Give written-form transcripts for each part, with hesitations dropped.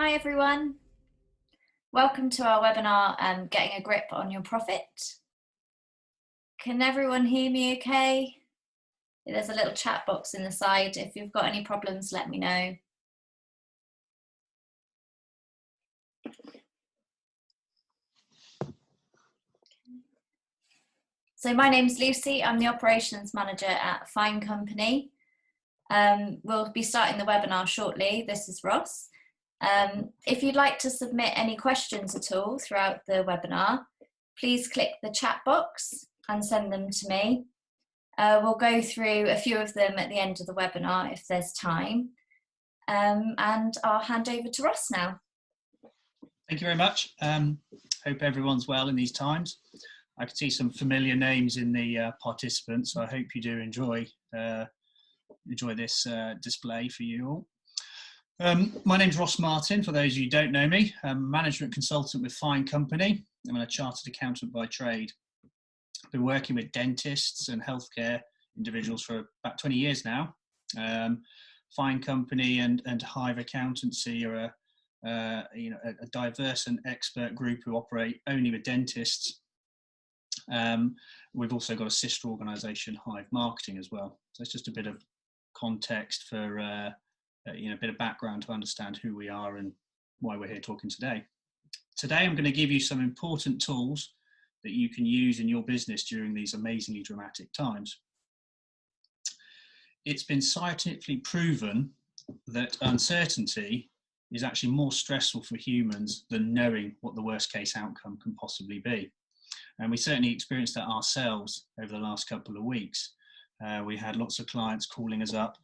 Hi everyone, welcome to our webinar, Getting a Grip on Your Profit. Can everyone hear me okay? There's a little chat box in the side. If you've got any problems, let me know. So my name's Lucy, I'm the Operations Manager at Fine Company. We'll be starting the webinar shortly. This is Ross. If you'd like to submit any questions at all throughout the webinar, please click the chat box and send them to me. We'll go through a few of them at the end of the webinar if there's time. And I'll hand over to Ross now. Thank you very much. Hope everyone's well in these times. I can see some familiar names in the participants, so I hope you do enjoy this display for you all. My name's Ross Martin, for those of you who don't know me. I'm a management consultant with Fine Company. I'm a chartered accountant by trade. I've been working with dentists and healthcare individuals for about 20 years now. Fine Company and Hive Accountancy are a diverse and expert group who operate only with dentists. We've also got a sister organisation, Hive Marketing, as well. So it's just a bit of context for a bit of background to understand who we are and why we're here talking today. Today I'm going to give you some important tools that you can use in your business during these amazingly dramatic times. It's been scientifically proven that uncertainty is actually more stressful for humans than knowing what the worst case outcome can possibly be. And we certainly experienced that ourselves over the last couple of weeks. We had lots of clients calling us up,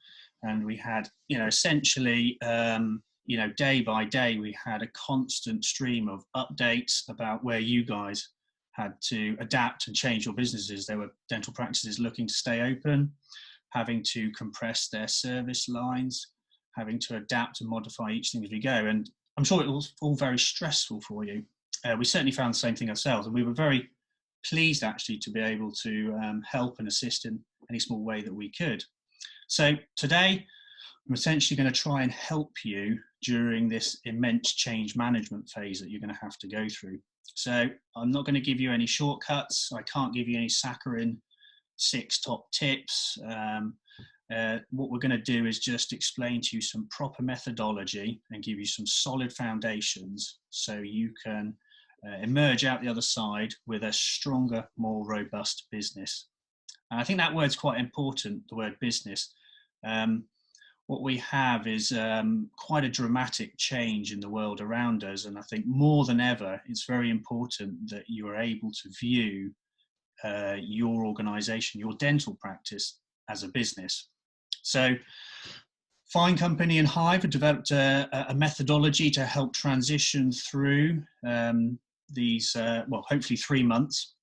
and we had, essentially, day by day, we had a constant stream of updates about where you guys had to adapt and change your businesses. There were dental practices looking to stay open, having to compress their service lines, having to adapt and modify each thing as we go. And I'm sure it was all very stressful for you. We certainly found the same thing ourselves, and we were very pleased actually to be able to help and assist in any small way that we could. So today, I'm essentially going to try and help you during this immense change management phase that you're going to have to go through. So I'm not going to give you any shortcuts. I can't give you any saccharine 6 top tips. What we're going to do is just explain to you some proper methodology and give you some solid foundations so you can emerge out the other side with a stronger, more robust business. And I think that word's quite important, the word business. What we have is quite a dramatic change in the world around us, and I think more than ever it's very important that you are able to view your organisation, your dental practice, as a business. So Fine Company and Hive have developed a methodology to help transition through these, hopefully 3 months.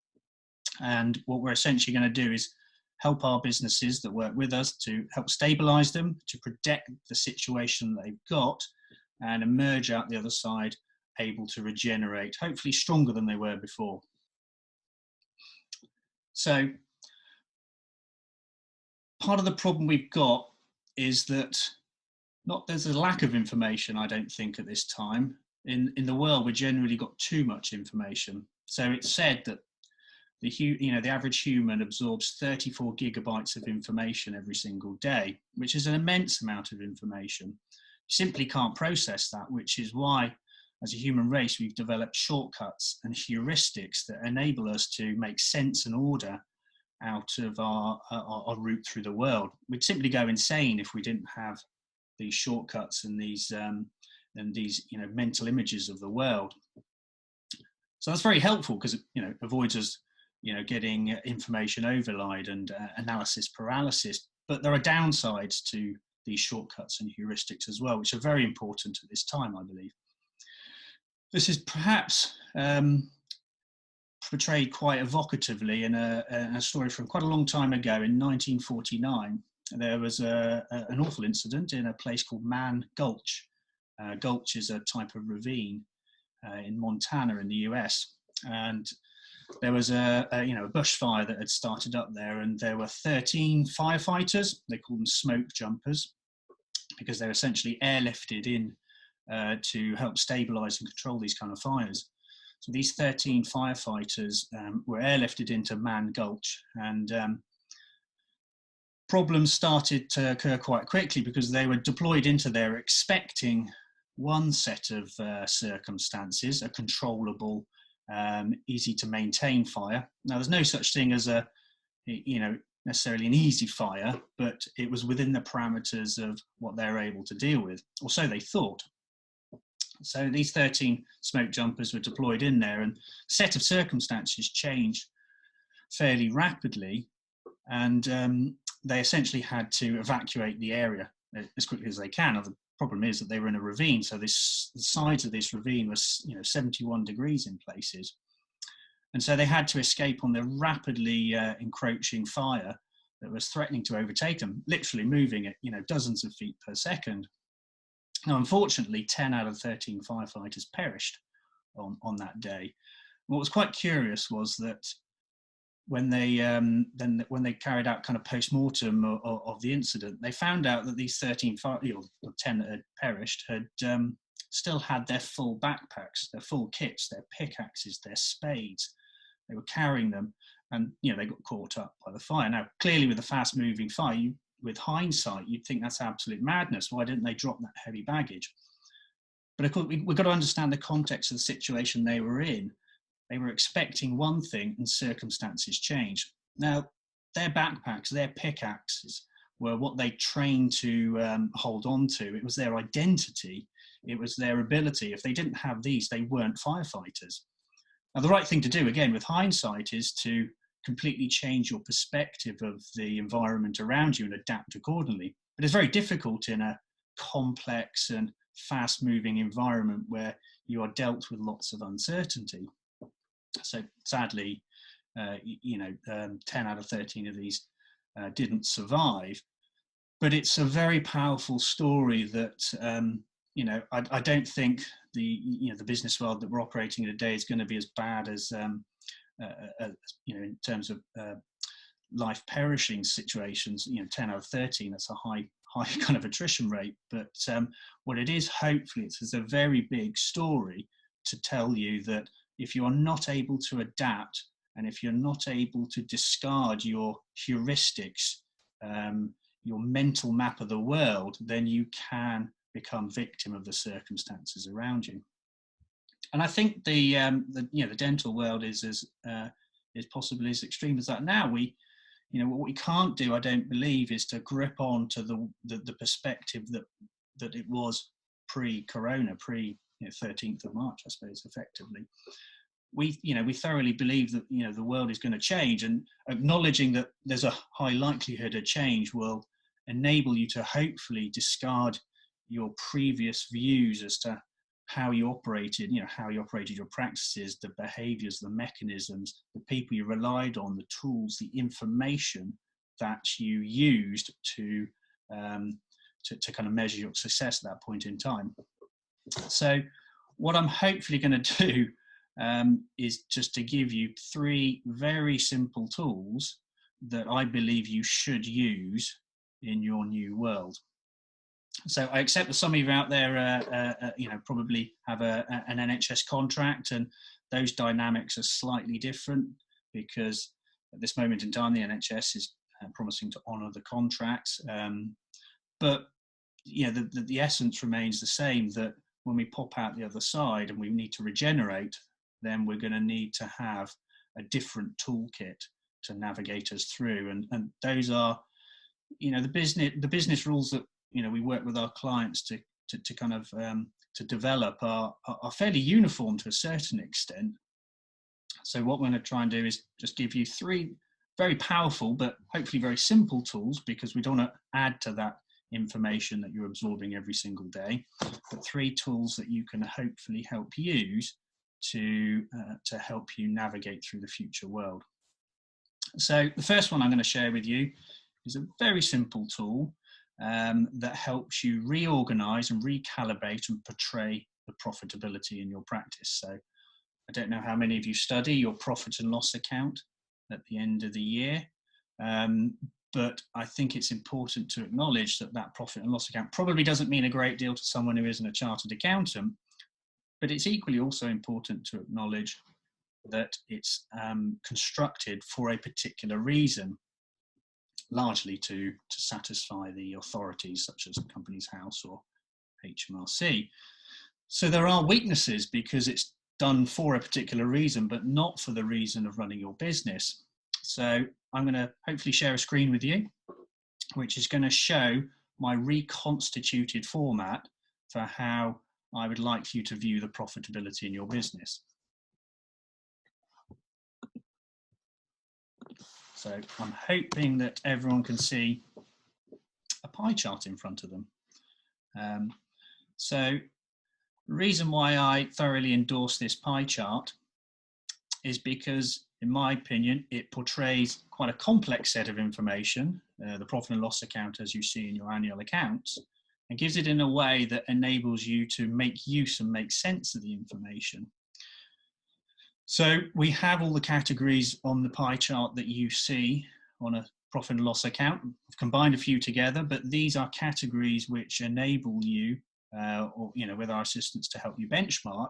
And what we're essentially going to do is help our businesses that work with us to help stabilise them, to protect the situation they've got, and emerge out the other side able to regenerate, hopefully stronger than they were before. So part of the problem we've got is that there's a lack of information, I don't think, at this time. In the world, we generally got too much information. So it's said that the average human absorbs 34 gigabytes of information every single day, which is an immense amount of information. You simply can't process that, which is why, as a human race, we've developed shortcuts and heuristics that enable us to make sense and order out of our route through the world. We'd simply go insane if we didn't have these shortcuts and these mental images of the world. So that's very helpful because it avoids us getting information overload and analysis paralysis. But there are downsides to these shortcuts and heuristics as well, which are very important at this time, I believe. This is perhaps portrayed quite evocatively in a story from quite a long time ago. In 1949, there was an awful incident in a place called Man Gulch. Gulch is a type of ravine in Montana in the US, and there was a bushfire that had started up there, and there were 13 firefighters. They called them smoke jumpers because they're essentially airlifted in to help stabilise and control these kind of fires. So these 13 firefighters were airlifted into Man Gulch, and problems started to occur quite quickly because they were deployed into there expecting one set of circumstances, a controllable, easy to maintain fire. Now, there's no such thing as a, necessarily an easy fire, but it was within the parameters of what they're able to deal with, or so they thought. So these 13 smoke jumpers were deployed in there, and the set of circumstances changed fairly rapidly, and they essentially had to evacuate the area as quickly as they can. Now, the problem is that they were in a ravine, so the sides of this ravine was 71 degrees in places, and so they had to escape on the rapidly encroaching fire that was threatening to overtake them, literally moving at dozens of feet per second. Now, unfortunately, 10 out of 13 firefighters perished on that day. What was quite curious was that when they carried out kind of post-mortem of the incident, they found out that these 13 or 10 that had perished had still had their full backpacks, their full kits, their pickaxes, their spades. They were carrying them, and they got caught up by the fire. Now, clearly, with a fast-moving fire, with hindsight, you'd think that's absolute madness. Why didn't they drop that heavy baggage? But of course, we've got to understand the context of the situation they were in. They were expecting one thing, and circumstances changed. Now, their backpacks, their pickaxes, were what they trained to hold on to. It was their identity. It was their ability. If they didn't have these, they weren't firefighters. Now, the right thing to do, again, with hindsight, is to completely change your perspective of the environment around you and adapt accordingly. But it's very difficult in a complex and fast-moving environment where you are dealt with lots of uncertainty. So sadly, 10 out of 13 of these didn't survive. But it's a very powerful story that, I don't think the business world that we're operating in today is going to be as bad as, in terms of life perishing situations. 10 out of 13, that's a high kind of attrition rate. But what it is, hopefully, it's a very big story to tell you that if you are not able to adapt, and if you're not able to discard your heuristics, your mental map of the world, then you can become victim of the circumstances around you. And I think the dental world is possibly as extreme as that. Now what we can't do, I don't believe, is to grip on to the perspective that it was pre-corona, 13th of March, I suppose, effectively. We thoroughly believe that the world is going to change, and acknowledging that there's a high likelihood of change will enable you to hopefully discard your previous views as to how you operated, how you operated your practices, the behaviours, the mechanisms, the people you relied on, the tools, the information that you used to kind of measure your success at that point in time. So what I'm hopefully going to do is just to give you 3 very simple tools that I believe you should use in your new world. So I accept that some of you out there, probably have an NHS contract, and those dynamics are slightly different because at this moment in time, the NHS is promising to honour the contracts. But the essence remains the same, that when we pop out the other side and we need to regenerate, then we're going to need to have a different toolkit to navigate us through. And those are, the business rules that we work with our clients to kind of to develop are fairly uniform to a certain extent. So what we're going to try and do is just give you 3 very powerful but hopefully very simple tools, because we don't want to add to that information that you're absorbing every single day, but 3 tools that you can hopefully help use to help you navigate through the future world. So the first one I'm going to share with you is a very simple tool that helps you reorganize and recalibrate and portray the profitability in your practice. So I don't know how many of you study your profit and loss account at the end of the year, but I think it's important to acknowledge that that profit and loss account probably doesn't mean a great deal to someone who isn't a chartered accountant, but it's equally also important to acknowledge that it's constructed for a particular reason, largely to satisfy the authorities such as Companies House or HMRC. So there are weaknesses because it's done for a particular reason, but not for the reason of running your business. So I'm going to hopefully share a screen with you, which is going to show my reconstituted format for how I would like you to view the profitability in your business. So I'm hoping that everyone can see a pie chart in front of them. So the reason why I thoroughly endorse this pie chart is because, in my opinion, it portrays quite a complex set of information, the profit and loss account as you see in your annual accounts, and gives it in a way that enables you to make use and make sense of the information. So we have all the categories on the pie chart that you see on a profit and loss account. I've combined a few together, but these are categories which enable you, or with our assistants, to help you benchmark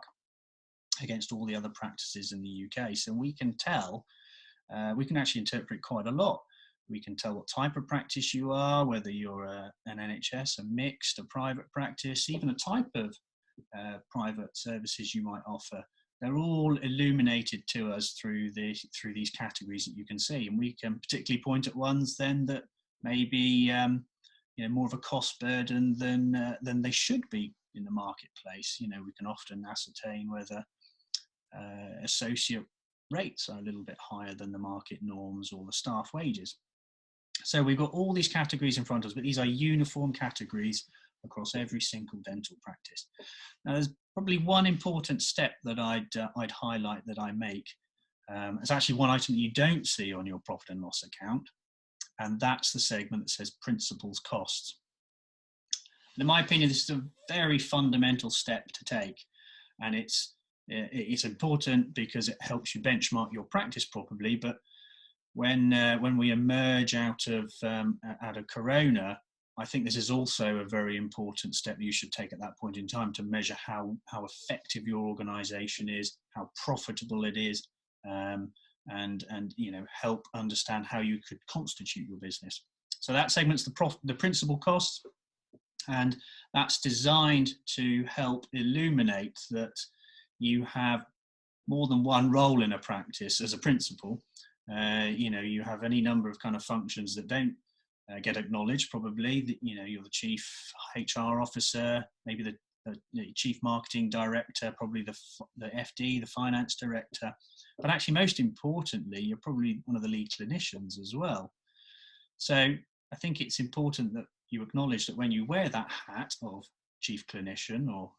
against all the other practices in the UK. So we can tell, we can actually interpret quite a lot. We can tell what type of practice you are, whether you're an NHS, a mixed, a private practice, even a type of private services you might offer. They're all illuminated to us through these categories that you can see, and we can particularly point at ones then that may be more of a cost burden than they should be in the marketplace. We can often ascertain whether associate rates are a little bit higher than the market norms or the staff wages. So we've got all these categories in front of us, but these are uniform categories across every single dental practice. Now, there's probably one important step that I'd highlight that I make. It's actually one item that you don't see on your profit and loss account, and that's the segment that says principals costs. And in my opinion, this is a very fundamental step to take, and it's important because it helps you benchmark your practice properly. But when we emerge out of Corona, I think this is also a very important step you should take at that point in time to measure how effective your organisation is, how profitable it is, and help understand how you could constitute your business. So that segment's the principal costs, and that's designed to help illuminate that you have more than one role in a practice as a principal. You have any number of kind of functions that don't get acknowledged. Probably you're the chief HR officer, maybe the chief marketing director, probably the FD, the finance director, but actually most importantly, you're probably one of the lead clinicians as well. So I think it's important that you acknowledge that when you wear that hat of chief clinician or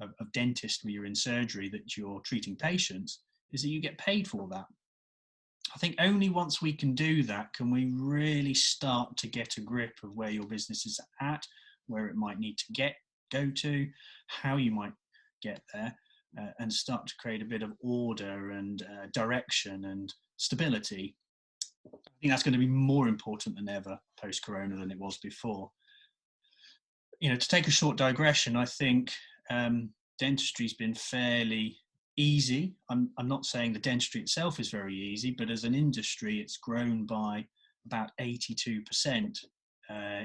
of dentist when you're in surgery, that you're treating patients, is that you get paid for that. I think only once we can do that can we really start to get a grip of where your business is at, where it might need to go to, how you might get there, and start to create a bit of order and direction and stability. I think that's going to be more important than ever post-corona than it was before. To take a short digression, I think dentistry's been fairly easy. I'm not saying the dentistry itself is very easy, but as an industry, it's grown by about 82%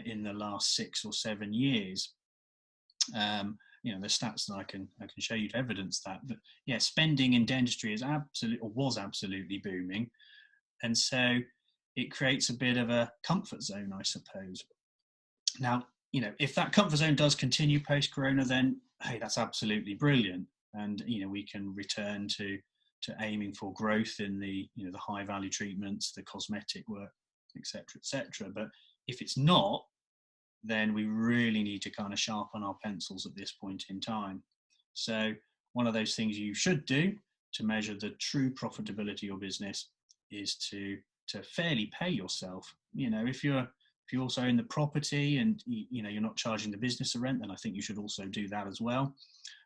in the last 6 or 7 years. The stats that I can show you to evidence that. But yeah, spending in dentistry was absolutely booming, and so it creates a bit of a comfort zone, I suppose. Now, if that comfort zone does continue post-corona, then hey, that's absolutely brilliant. And we can return to aiming for growth in the the high value treatments, the cosmetic work, etc. But if it's not, then we really need to kind of sharpen our pencils at this point in time. So one of those things you should do to measure the true profitability of your business is to fairly pay yourself. If you're also in the property and you're not charging the business a rent, then I think you should also do that as well.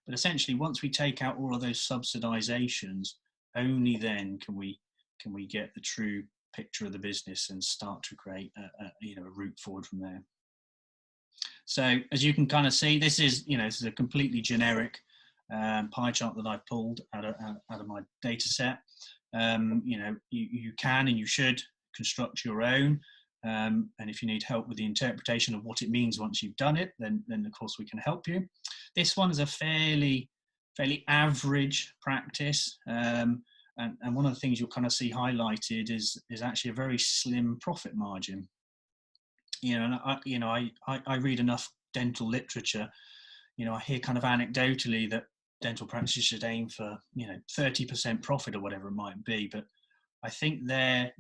But essentially, once we take out all of those subsidizations, only then can we get the true picture of the business and start to create a route forward from there. So as you can kind of see, this is a completely generic pie chart that I've pulled out of my data set. You can and you should construct your own. And if you need help with the interpretation of what it means once you've done it, then of course we can help you. This one is a fairly average practice. And one of the things you'll kind of see highlighted is actually a very slim profit margin. I read enough dental literature. I hear kind of anecdotally that dental practices should aim for 30% profit or whatever it might be, but I think they're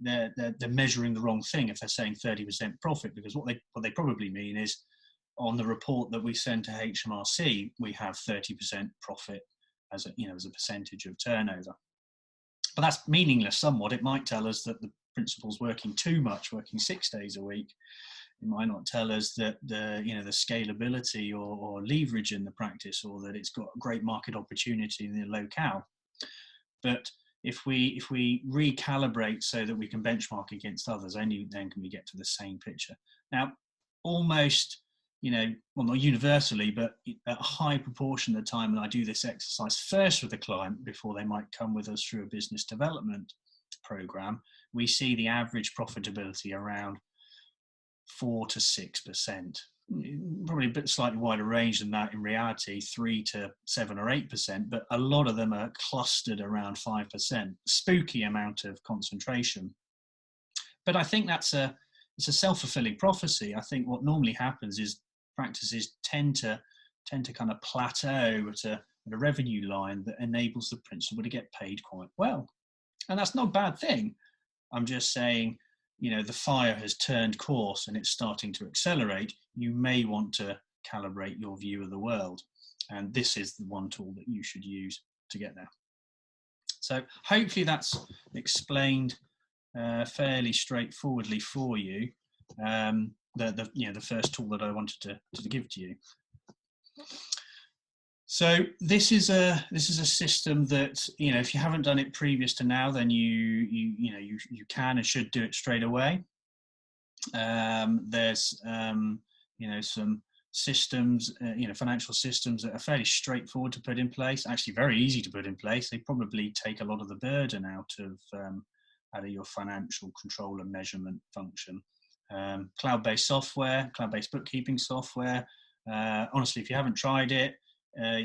measuring the wrong thing if they're saying 30% profit, because what they probably mean is on the report that we send to HMRC we have 30% profit as a percentage of turnover. But that's meaningless somewhat. It might tell us that the principal's working too much, working 6 days a week. It might not tell us that the scalability or leverage in the practice, or that it's got a great market opportunity in the locale. Well, if we recalibrate so that we can benchmark against others, only then can we get to the same picture. Now, almost, well, not universally, but a high proportion of the time when I do this exercise first with the client before they might come with us through a business development program, we see the average profitability around 4 to 6%. Probably a bit slightly wider range than that in reality, 3 to 7 or 8%, but a lot of them are clustered around 5%. Spooky amount of concentration. But I think it's a self-fulfilling prophecy. I think what normally happens is practices tend to kind of plateau at a revenue line that enables the principal to get paid quite well. And that's not a bad thing. I'm just saying, the fire has turned course and it's starting to accelerate. You may want to calibrate your view of the world. And this is the one tool that you should use to get there. So hopefully that's explained fairly straightforwardly for you. The first tool that I wanted to give to you. So this is a system that, if you haven't done it previous to now, then you can and should do it straight away. There's some systems, financial systems that are fairly straightforward to put in place. Actually, very easy to put in place. They probably take a lot of the burden out of your financial control and measurement function. Cloud-based software, cloud-based bookkeeping software. Honestly, if you haven't tried it,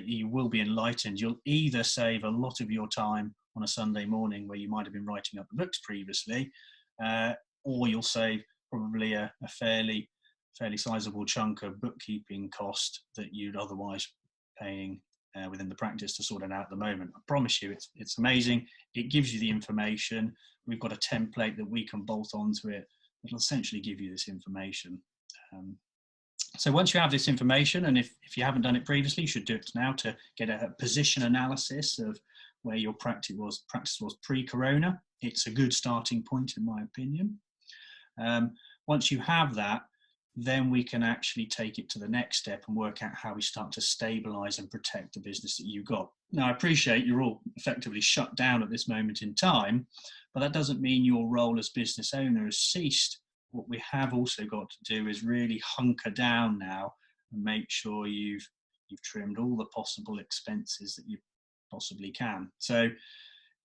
you will be enlightened. You'll either save a lot of your time on a Sunday morning where you might have been writing up the books previously, or you'll save probably a fairly sizable chunk of bookkeeping cost that you'd otherwise paying within the practice to sort it out at the moment. I promise you, it's amazing. It gives you the information. We've got a template that we can bolt onto it. It'll essentially give you this information. So once you have this information, and if you haven't done it previously, you should do it now to get a position analysis of where your practice was pre-corona. It's a good starting point, in my opinion. Once you have that, then we can actually take it to the next step and work out how we start to stabilise and protect the business that you've got. Now, I appreciate you're all effectively shut down at this moment in time, but that doesn't mean your role as business owner has ceased. What we have also got to do is really hunker down now and make sure you've trimmed all the possible expenses that you possibly can. So,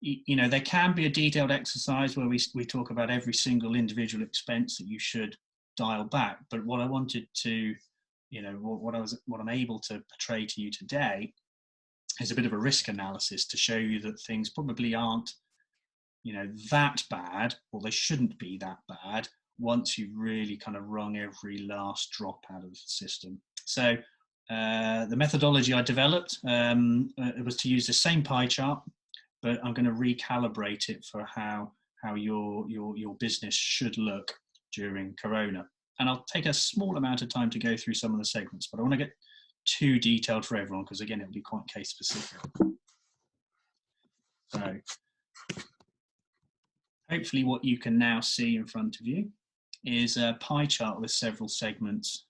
there can be a detailed exercise where we talk about every single individual expense that you should dial back. But what I wanted to, what I'm able to portray to you today is a bit of a risk analysis to show you that things probably aren't, that bad, or they shouldn't be that bad, once you've really kind of wrung every last drop out of the system. So the methodology I developed it was to use the same pie chart, but I'm going to recalibrate it for how your business should look during Corona. And I'll take a small amount of time to go through some of the segments, but I want to get too detailed for everyone because, again, it'll be quite case specific. So hopefully what you can now see in front of you is a pie chart with several segments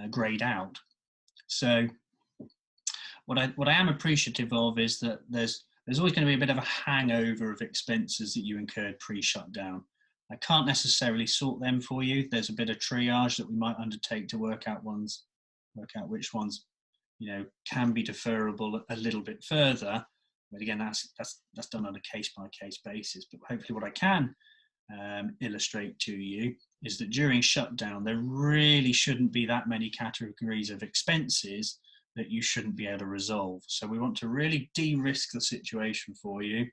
grayed out. So what I am appreciative of is that there's always going to be a bit of a hangover of expenses that you incurred pre-shutdown. I can't necessarily sort them for you. There's a bit of triage that we might undertake to work out which ones, can be deferrable a little bit further. But again, that's done on a case by case basis. But hopefully, what I can illustrate to you is that during shutdown, there really shouldn't be that many categories of expenses that you shouldn't be able to resolve. So we want to really de-risk the situation for you,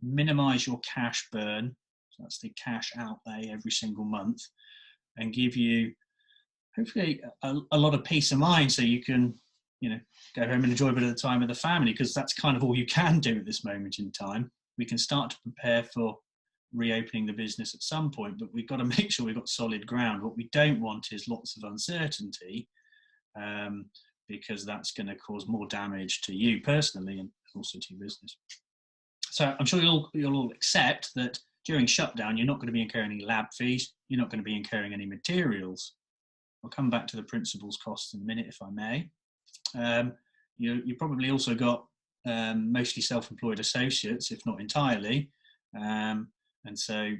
minimize your cash burn, so that's the cash outlay every single month, and give you hopefully a lot of peace of mind so you can go home and enjoy a bit of the time with the family, because that's kind of all you can do at this moment in time. We can start to prepare for reopening the business at some point, but we've got to make sure we've got solid ground. What we don't want is lots of uncertainty, because that's going to cause more damage to you personally and also to your business. So I'm sure you'll all accept that during shutdown, you're not going to be incurring any lab fees, you're not going to be incurring any materials. I'll come back to the principals costs in a minute, if I may. You probably also got mostly self-employed associates, if not entirely, and so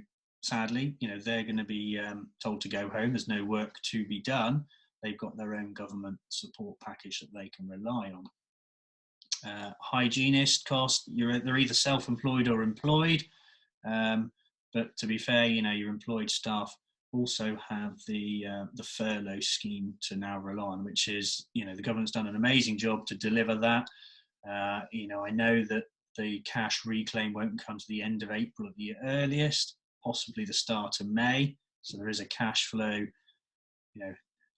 sadly, they're going to be told to go home. There's no work to be done. They've got their own government support package that they can rely on. Hygienist cost, they're either self-employed or employed, but to be fair, your employed staff also have the furlough scheme to now rely on, which is, the government's done an amazing job to deliver that. I know that the cash reclaim won't come to the end of April at the earliest, possibly the start of May. So there is a cash flow,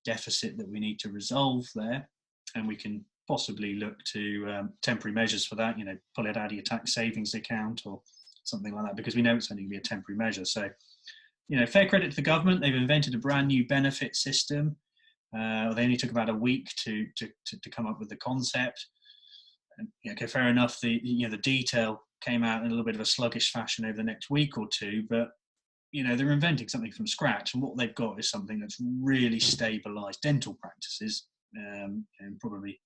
deficit that we need to resolve there, and we can possibly look to temporary measures for that. Pull it out of your tax savings account or something like that, because we know it's only going to be a temporary measure. So, fair credit to the government. They've invented a brand new benefit system. They only took about a week to come up with the concept. And, okay, fair enough. The detail came out in a little bit of a sluggish fashion over the next week or two, but they're inventing something from scratch, and what they've got is something that's really stabilised dental practices, and probably a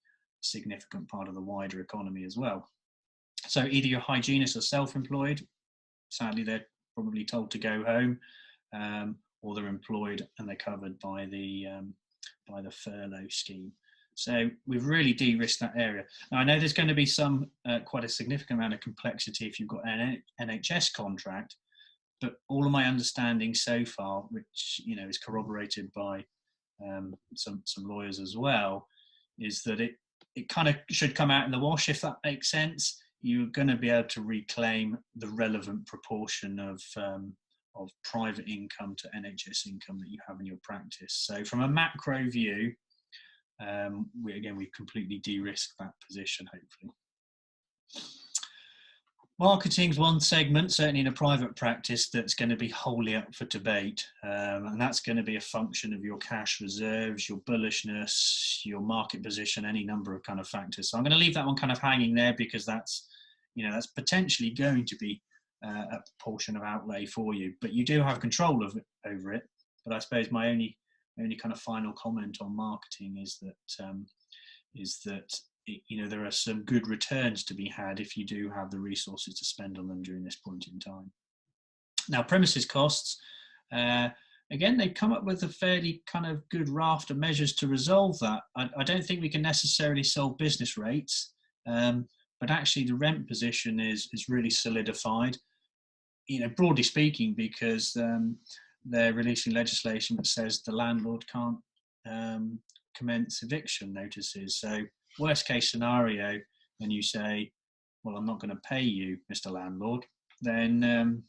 significant part of the wider economy as well. So either you're hygienists or self-employed, sadly they're probably told to go home, or they're employed and they're covered by the furlough scheme. So we've really de-risked that area. Now I know there's going to be some quite a significant amount of complexity if you've got an NHS contract, but all of my understanding so far, which is corroborated by some lawyers as well, is that it kind of should come out in the wash, if that makes sense. You're going to be able to reclaim the relevant proportion of private income to NHS income that you have in your practice. So from a macro view, we've completely de-risked that position, hopefully. Marketing's one segment, certainly in a private practice, that's going to be wholly up for debate, and that's going to be a function of your cash reserves, your bullishness, your market position, any number of kind of factors. So I'm going to leave that one kind of hanging there, because that's potentially going to be a portion of outlay for you, but you do have control over it. But I suppose my only kind of final comment on marketing is that there are some good returns to be had if you do have the resources to spend on them during this point in time. Now, premises costs, again, they've come up with a fairly kind of good raft of measures to resolve that. I don't think we can necessarily solve business rates, but actually the rent position is really solidified, broadly speaking, because they're releasing legislation that says the landlord can't commence eviction notices. So worst case scenario, when you say, well, I'm not going to pay you, Mr. Landlord, then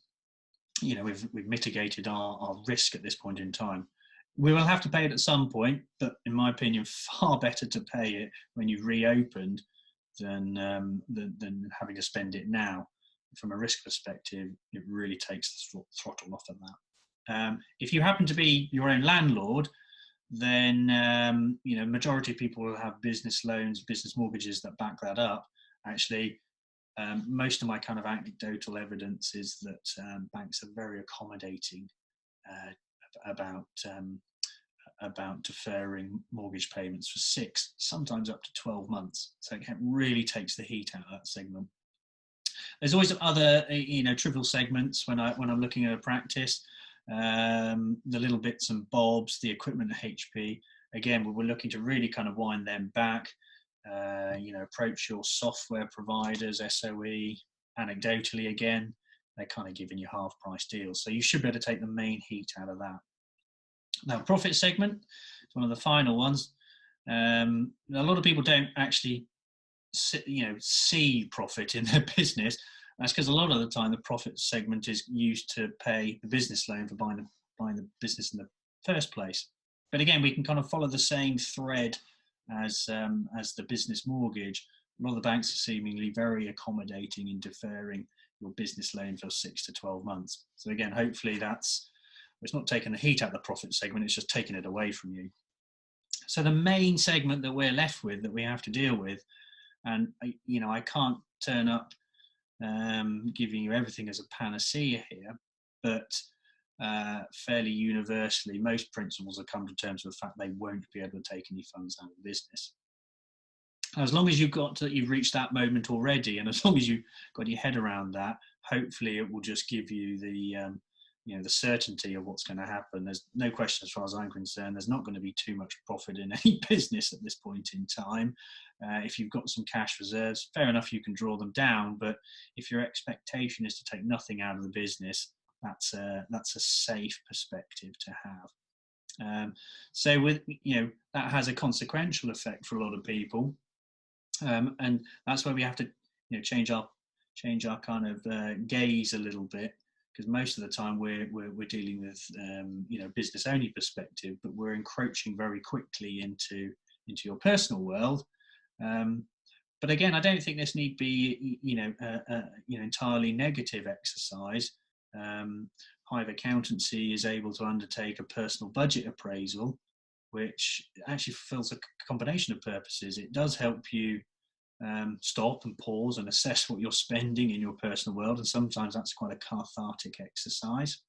we've mitigated our risk at this point in time. We will have to pay it at some point, but in my opinion, far better to pay it when you've reopened than having to spend it now. From a risk perspective, it really takes the throttle off of that. If you happen to be your own landlord, then majority of people will have business loans, business mortgages that back that up. Actually, most of my kind of anecdotal evidence is that banks are very accommodating about deferring mortgage payments for 6, sometimes up to 12 months. So it really takes the heat out of that segment. There's always other trivial segments when I'm looking at a practice. the little bits and bobs, the equipment at HP, again, we're looking to really kind of wind them back. Approach your software providers, SOE, anecdotally again, they're kind of giving you half price deals. So you should be able to take the main heat out of that. Now, profit segment is one of the final ones. A lot of people don't actually see profit in their business. That's because a lot of the time the profit segment is used to pay the business loan for buying the business in the first place. But again, we can kind of follow the same thread as the business mortgage. A lot of the banks are seemingly very accommodating in deferring your business loan for 6 to 12 months. So again, hopefully it's not taking the heat out of the profit segment, it's just taking it away from you. So the main segment that we're left with, that we have to deal with, and I can't turn up giving you everything as a panacea here, but fairly universally, most principals have come to terms with the fact they won't be able to take any funds out of the business. As long as you've reached that moment already, and as long as you've got your head around that, hopefully it will just give you the certainty of what's going to happen. There's no question, as far as I'm concerned, there's not going to be too much profit in any business at this point in time. If you've got some cash reserves, fair enough, you can draw them down. But if your expectation is to take nothing out of the business, that's a safe perspective to have. So with that has a consequential effect for a lot of people, and that's where we have to change our kind of gaze a little bit. Because most of the time we're dealing with business only perspective, but we're encroaching very quickly into your personal world. But again, I don't think this need be entirely negative exercise. Hive Accountancy is able to undertake a personal budget appraisal, which actually fulfills a combination of purposes. It does help you stop and pause and assess what you're spending in your personal world, and sometimes that's quite a cathartic exercise.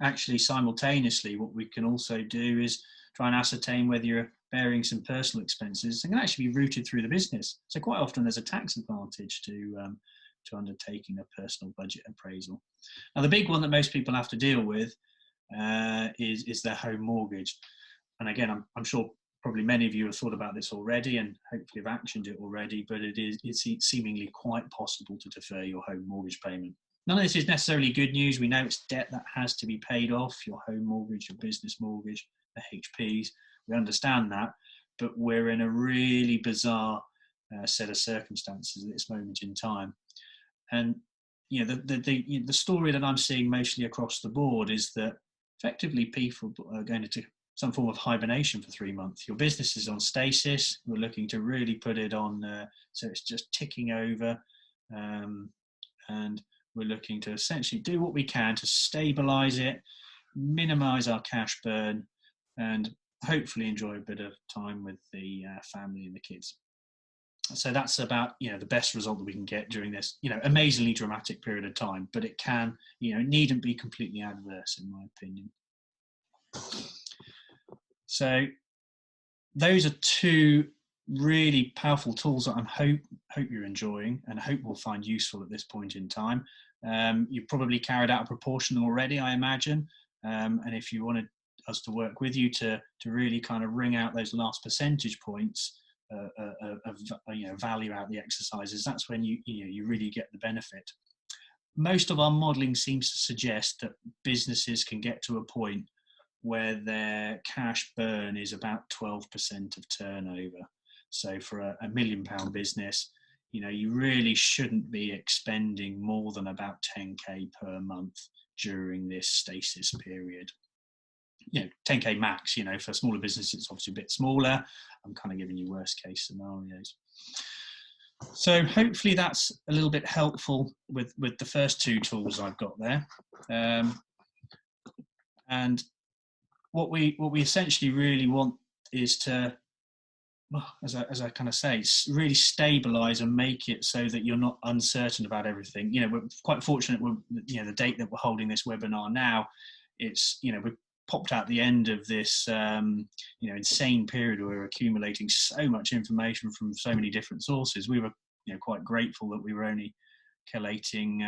Actually, simultaneously, what we can also do is try and ascertain whether you're bearing some personal expenses and can actually be routed through the business. So quite often there's a tax advantage to undertaking a personal budget appraisal. Now, the big one that most people have to deal with is their home mortgage. And again, I'm sure probably many of you have thought about this already and hopefully have actioned it already, but it's seemingly quite possible to defer your home mortgage payment. None of this is necessarily good news. We know it's debt that has to be paid off, your home mortgage, your business mortgage, the HPs. We understand that, but we're in a really bizarre set of circumstances at this moment in time. And the story that I'm seeing mostly across the board is that effectively people are going into some form of hibernation for 3 months. Your business is on stasis. We're looking to really put it on so it's just ticking over, and we're looking to essentially do what we can to stabilise it, minimise our cash burn, and hopefully enjoy a bit of time with the family and the kids. So that's about the best result that we can get during this amazingly dramatic period of time. But it can needn't be completely adverse, in my opinion. So those are two really powerful tools that I hope you're enjoying and hope will find useful at this point in time. You've probably carried out a proportion already, I imagine, and if you wanted us to work with you to really kind of wring out those last percentage points of value out the exercises, that's when you really get the benefit. Most of our modelling seems to suggest that businesses can get to a point where their cash burn is about 12% of turnover. So for a £1 million business, you really shouldn't be expending more than about 10k per month during this stasis period. 10k max. For smaller businesses, it's obviously a bit smaller. I'm kind of giving you worst case scenarios. So hopefully that's a little bit helpful with the first two tools I've got there. And what we essentially really want is to, as I kind of say, really stabilise and make it so that you're not uncertain about everything. We're quite fortunate. The date that we're holding this webinar now, it's we've popped out the end of this insane period where we're accumulating so much information from so many different sources. We were quite grateful that we were only collating,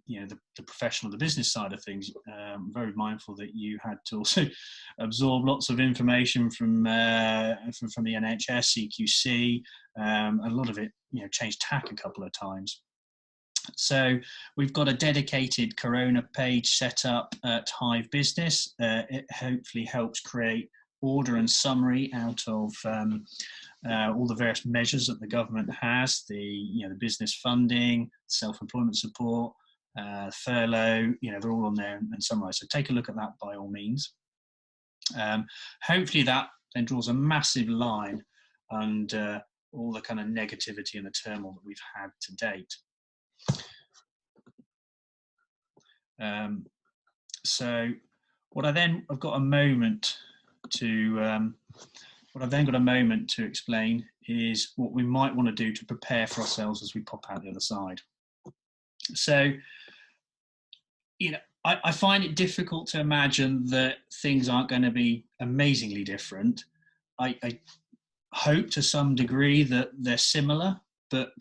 the professional, the business side of things. Very mindful that you had to also absorb lots of information from the NHS, CQC, and a lot of it, changed tack a couple of times. So we've got a dedicated Corona page set up at Hive Business. It hopefully helps create order and summary out of all the various measures that the government has, the business funding, self-employment support, furlough, they're all on there and summarised. So take a look at that by all means. Hopefully that then draws a massive line under all the kind of negativity and the turmoil that we've had to date. So what I've then got a moment to explain is what we might want to do to prepare for ourselves as we pop out the other side. So, I find it difficult to imagine that things aren't going to be amazingly different. I hope to some degree that they're similar, but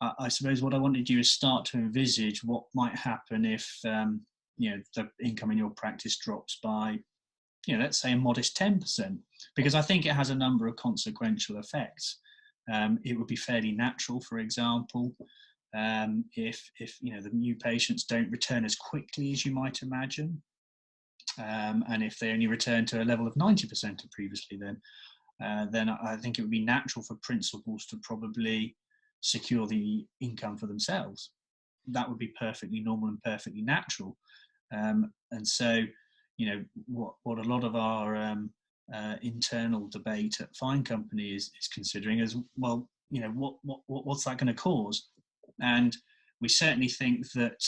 I suppose what I want to do is start to envisage what might happen if the income in your practice drops by, let's say a modest 10%, because I think it has a number of consequential effects. It would be fairly natural, for example, if the new patients don't return as quickly as you might imagine, and if they only return to a level of 90% of previously, then I think it would be natural for principals to probably secure the income for themselves. That would be perfectly normal and perfectly natural. And so, what a lot of our internal debate at Fine Company is considering is, well, what's that going to cause? And we certainly think that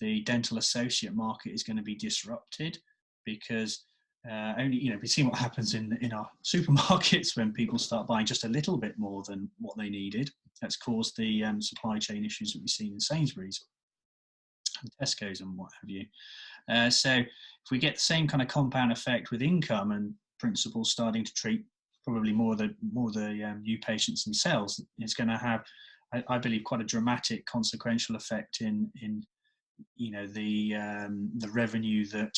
the dental associate market is going to be disrupted, because we've seen what happens in our supermarkets when people start buying just a little bit more than what they needed. That's caused the supply chain issues that we've seen in Sainsbury's and Tesco's and what have you. So if we get the same kind of compound effect with income and principals starting to treat probably more the new patients themselves, it's going to have, I believe, quite a dramatic consequential effect in the revenue that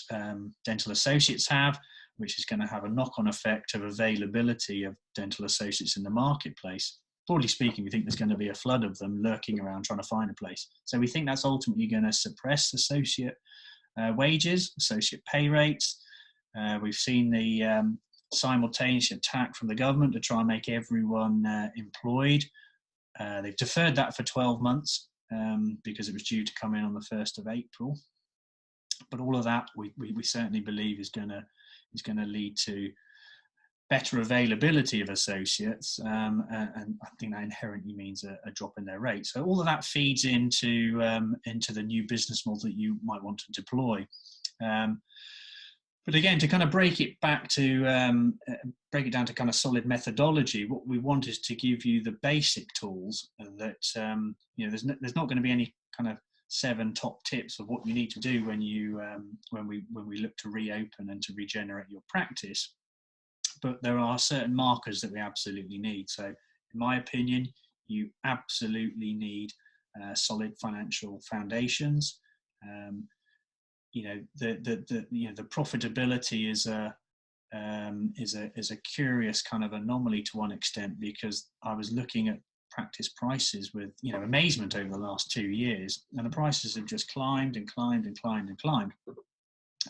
dental associates have, which is going to have a knock-on effect of availability of dental associates in the marketplace. Broadly speaking, we think there's going to be a flood of them lurking around trying to find a place. So we think that's ultimately going to suppress associate wages, associate pay rates. We've seen the simultaneous attack from the government to try and make everyone employed. They've deferred that for 12 months because it was due to come in on the 1st of April. But all of that we certainly believe is going to lead to better availability of associates, and I think that inherently means a drop in their rate. So all of that feeds into the new business model that you might want to deploy. But again, to kind of break it down to kind of solid methodology, what we want is to give you the basic tools that there's not going to be any kind of 7 top tips of what you need to do when we look to reopen and to regenerate your practice. But there are certain markers that we absolutely need. So in my opinion, you absolutely need solid financial foundations. The profitability is a curious kind of anomaly to one extent, because I was looking at practice prices with amazement over the last 2 years, and the prices have just climbed and climbed and climbed and climbed.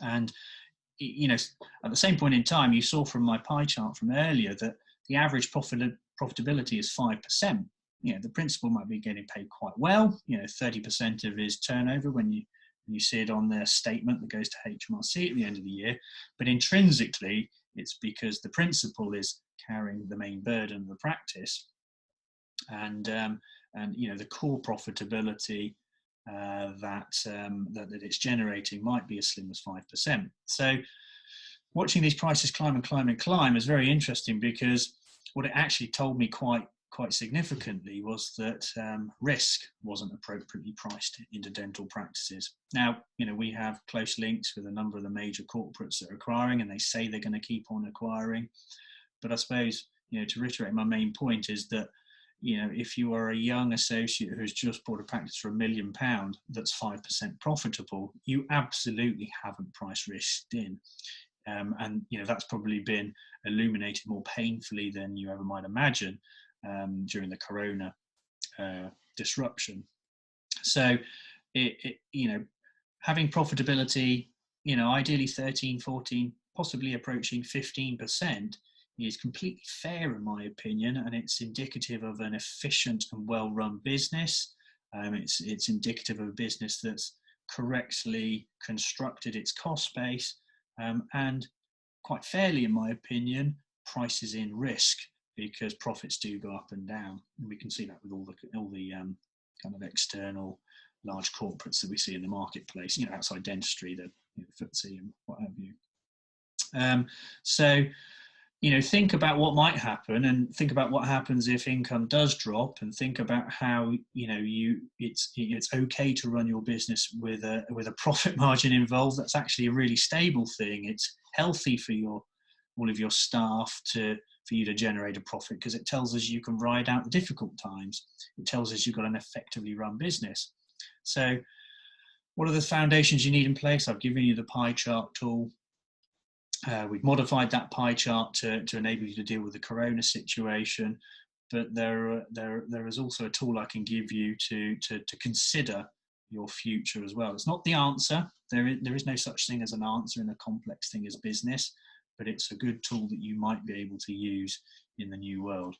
And at the same point in time, you saw from my pie chart from earlier that the average profitability is 5%. The principal might be getting paid quite well, 30% of his turnover when you see it on their statement that goes to HMRC at the end of the year. But intrinsically, it's because the principal is carrying the main burden of the practice, and the core profitability that it's generating might be as slim as 5%. So watching these prices climb and climb and climb is very interesting, because what it actually told me quite significantly was that risk wasn't appropriately priced into dental practices. Now, we have close links with a number of the major corporates that are acquiring, and they say they're going to keep on acquiring. But I suppose, to reiterate, my main point is that if you are a young associate who's just bought a practice for £1 million that's 5% profitable, you absolutely haven't price risked in. And that's probably been illuminated more painfully than you ever might imagine during the corona disruption. So having profitability, ideally 13, 14, possibly approaching 15%, is completely fair in my opinion, and it's indicative of an efficient and well-run business. It's indicative of a business that's correctly constructed its cost base, and quite fairly in my opinion prices in risk, because profits do go up and down, and we can see that with all the kind of external large corporates that we see in the marketplace, outside dentistry, the FTSE and what have you. So think about what might happen, and think about what happens if income does drop, and think about how it's okay to run your business with a profit margin involved. That's actually a really stable thing. It's healthy for all of your staff for you to generate a profit, because it tells us you can ride out the difficult times. It tells us you've got an effectively run business. So what are the foundations you need in place? I've given you the pie chart tool. We've modified that pie chart to enable you to deal with the corona situation, but there is also a tool I can give you to consider your future as well. It's not the answer. There is no such thing as an answer in a complex thing as business, but it's a good tool that you might be able to use in the new world.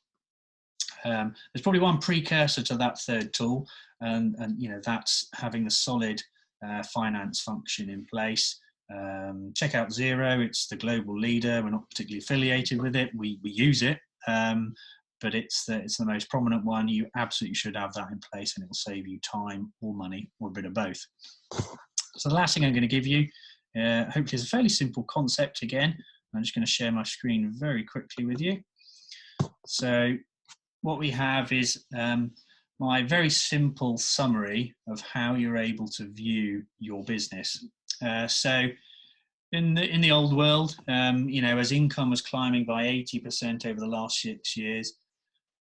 There's probably one precursor to that third tool, and that's having the solid finance function in place. Check out Xero. It's the global leader. We're not particularly affiliated with it. We use it, but it's the most prominent one. You absolutely should have that in place, and it will save you time or money, or a bit of both. So the last thing I'm going to give you, hopefully, is a fairly simple concept again. I'm just going to share my screen very quickly with you. So what we have is my very simple summary of how you're able to view your business. So in the old world, as income was climbing by 80% over the last 6 years,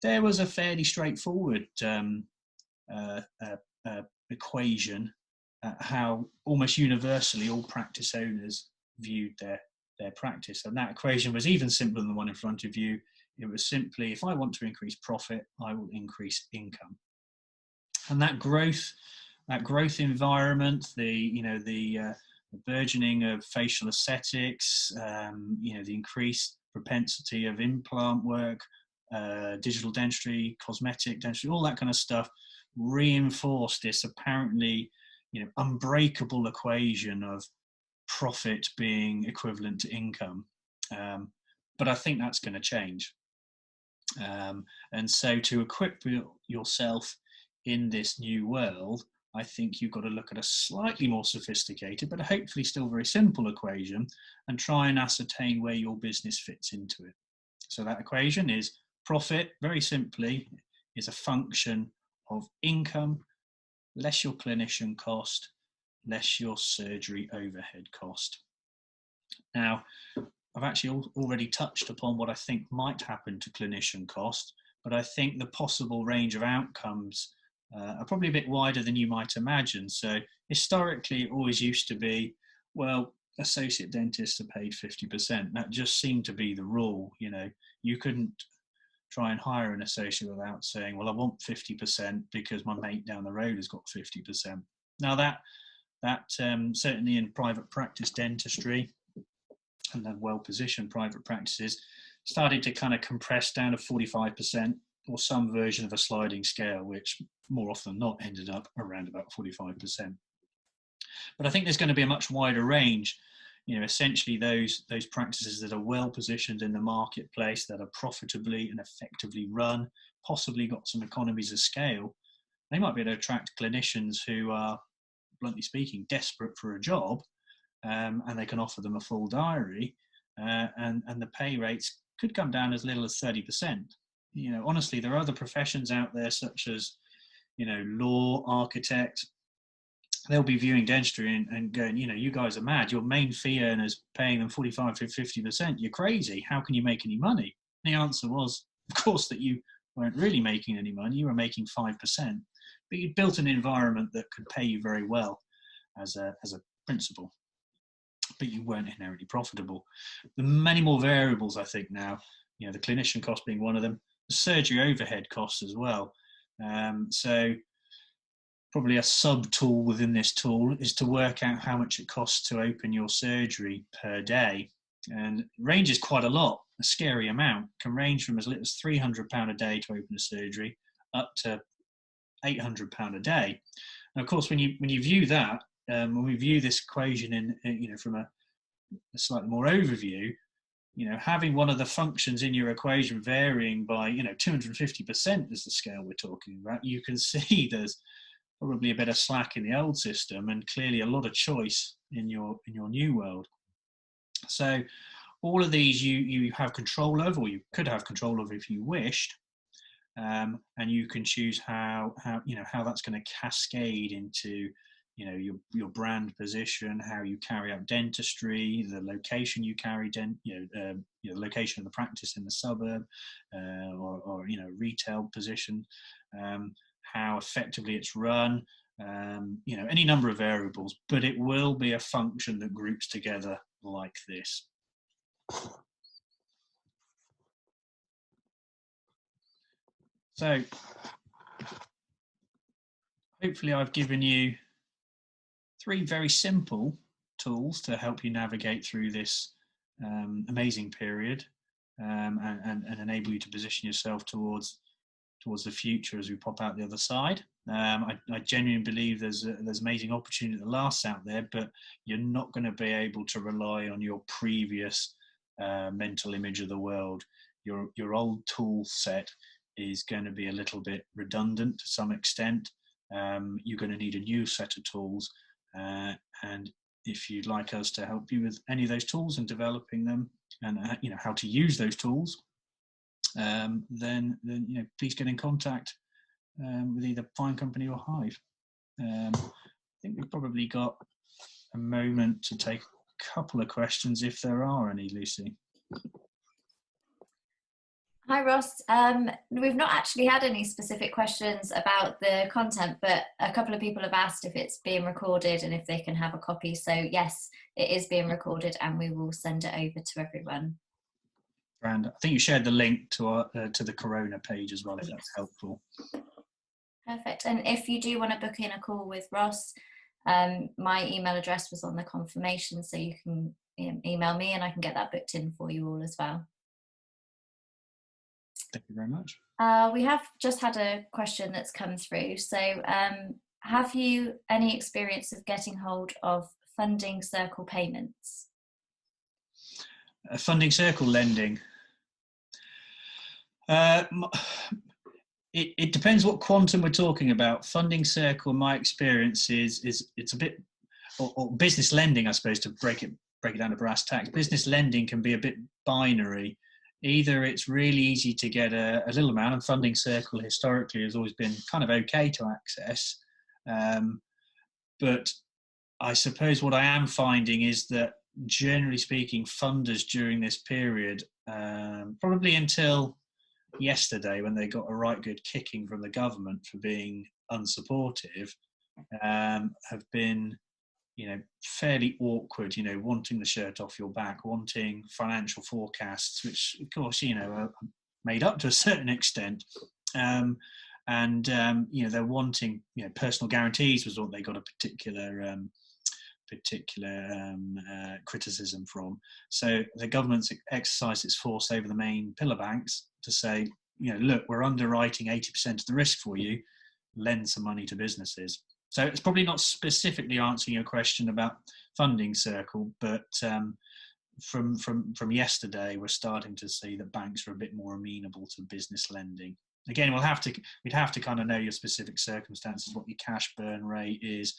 there was a fairly straightforward equation how almost universally all practice owners viewed their practice. And that equation was even simpler than the one in front of you. It was simply, if I want to increase profit, I will increase income. And that growth environment, the burgeoning of facial aesthetics, the increased propensity of implant work, digital dentistry, cosmetic dentistry, all that kind of stuff, reinforced this apparently unbreakable equation of profit being equivalent to income. But I think that's going to change. And so to equip yourself in this new world, I think you've got to look at a slightly more sophisticated, but hopefully still very simple equation, and try and ascertain where your business fits into it. So that equation is profit, very simply, is a function of income less your clinician cost, less your surgery overhead cost. Now, I've actually already touched upon what I think might happen to clinician cost, but I think the possible range of outcomes are probably a bit wider than you might imagine. So historically, it always used to be, well, associate dentists are paid 50%. That just seemed to be the rule. You couldn't try and hire an associate without saying, well, I want 50% because my mate down the road has got 50%. Now that certainly in private practice dentistry, and then well-positioned private practices, started to kind of compress down to 45%, or some version of a sliding scale, which more often than not ended up around about 45%. But I think there's going to be a much wider range. Essentially those practices that are well positioned in the marketplace, that are profitably and effectively run, possibly got some economies of scale, they might be able to attract clinicians who are, bluntly speaking, desperate for a job, and they can offer them a full diary, and the pay rates could come down as little as 30%. Honestly, there are other professions out there such as, law, architect. They'll be viewing dentistry and going, you guys are mad. Your main fee earners paying them 45 to 50%. You're crazy. How can you make any money? And the answer was, of course, that you weren't really making any money, you were making 5%, but you'd built an environment that could pay you very well as a principal, but you weren't inherently profitable. There are many more variables, I think, now, the clinician cost being one of them, the surgery overhead costs as well. So probably a sub tool within this tool is to work out how much it costs to open your surgery per day. And it ranges quite a lot. A scary amount can range from as little as £300 a day to open a surgery up to £800 a day. And of course, when you view that, when we view this equation in from a slightly more overview, having one of the functions in your equation varying by 250% is the scale we're talking about, you can see there's probably a bit of slack in the old system and clearly a lot of choice in your new world. So all of these you have control of, or you could have control of if you wished, and you can choose how that's going to cascade into your brand position, how you carry out dentistry, the location you carry the location of the practice in the suburb, or retail position, how effectively it's run, any number of variables, but it will be a function that groups together like this. So hopefully I've given you 3 very simple tools to help you navigate through this amazing period, and enable you to position yourself towards the future as we pop out the other side. I genuinely believe there's amazing opportunity that lasts out there, but you're not going to be able to rely on your previous mental image of the world. Your old tool set is going to be a little bit redundant to some extent. You're going to need a new set of tools, and if you'd like us to help you with any of those tools and developing them, and how to use those tools, then please get in contact with either Fine Company or Hive. I think we've probably got a moment to take a couple of questions if there are any, Lucy. Hi Ross, we've not actually had any specific questions about the content, but a couple of people have asked if it's being recorded and if they can have a copy. So yes, it is being recorded and we will send it over to everyone. And I think you shared the link to the Corona page as well, if that's helpful. Perfect. And if you do want to book in a call with Ross, my email address was on the confirmation, so you can email me and I can get that booked in for you all as well. Thank you very much. We have just had a question that's come through. So have you any experience of getting hold of funding circle payments? Funding circle lending. It depends what quantum we're talking about. Funding circle, my experience is it's a bit, or business lending, I suppose, to break it down to brass tacks. Business lending can be a bit binary. Either it's really easy to get a little amount, and funding circle historically has always been kind of okay to access. But I suppose what I am finding is that, generally speaking, funders during this period, probably until yesterday when they got a right good kicking from the government for being unsupportive, have been fairly awkward, wanting the shirt off your back, wanting financial forecasts, which of course are made up to a certain extent, and they're wanting personal guarantees was what they got a particular criticism from. So the government's exercised its force over the main pillar banks to say, look, we're underwriting 80% of the risk for you, lend some money to businesses. So it's probably not specifically answering your question about funding circle, but from yesterday, we're starting to see that banks are a bit more amenable to business lending. Again, we'd have to kind of know your specific circumstances, what your cash burn rate is,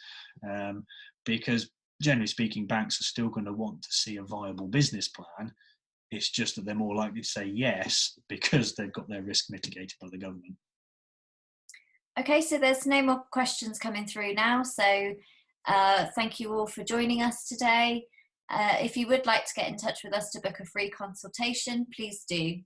because generally speaking, banks are still going to want to see a viable business plan. It's just that they're more likely to say yes because they've got their risk mitigated by the government. Okay, so there's no more questions coming through now. So thank you all for joining us today. If you would like to get in touch with us to book a free consultation, please do.